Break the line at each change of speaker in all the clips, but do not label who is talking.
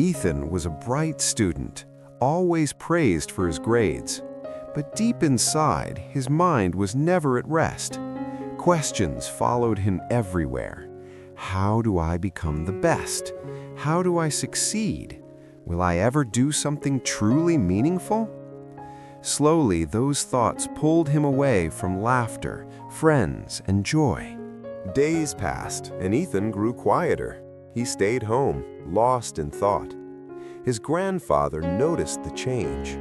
Ethan was a bright student, always praised for his grades. But deep inside, his mind was never at rest. Questions followed him everywhere. How do I become the best? How do I succeed? Will I ever do something truly meaningful? Slowly, those thoughts pulled him away from laughter, friends, and joy. Days passed, and Ethan grew quieter. He stayed home, lost in thought. His grandfather noticed the change.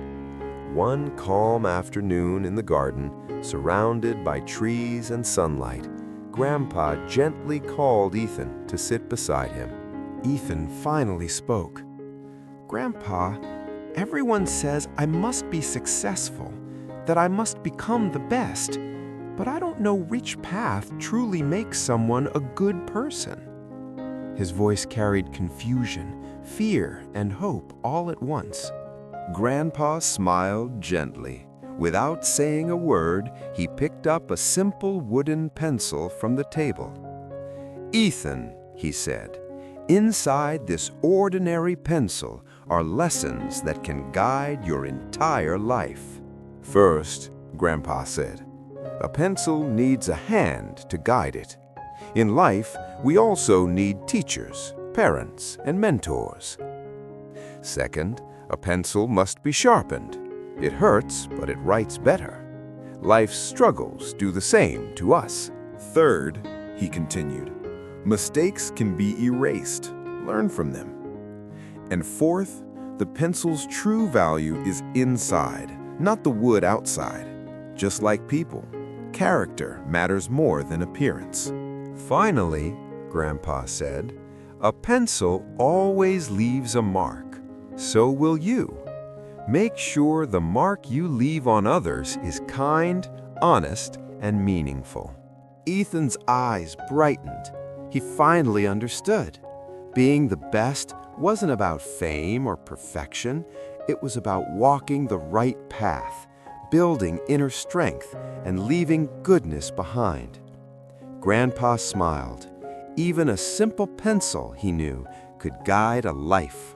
One calm afternoon in the garden, surrounded by trees and sunlight, Grandpa gently called Ethan to sit beside him. Ethan finally spoke. "Grandpa, everyone says I must be successful, that I must become the best, but I don't know which path truly makes someone a good person." His voice carried confusion, fear, and hope all at once. Grandpa smiled gently. Without saying a word, he picked up a simple wooden pencil from the table. "Ethan," he said, "inside this ordinary pencil are lessons that can guide your entire life." "First," Grandpa said, "a pencil needs a hand to guide it. In life, we also need teachers, parents, and mentors. Second, a pencil must be sharpened. It hurts, but it writes better. Life's struggles do the same to us. Third," he continued, "mistakes can be erased. Learn from them. And fourth, the pencil's true value is inside, not the wood outside. Just like people, character matters more than appearance." Finally, Grandpa said, "a pencil always leaves a mark. So will you. Make sure the mark you leave on others is kind, honest, and meaningful." Ethan's eyes brightened. He finally understood. Being the best wasn't about fame or perfection. It was about walking the right path, building inner strength, and leaving goodness behind. Grandpa smiled. Even a simple pencil, he knew, could guide a life.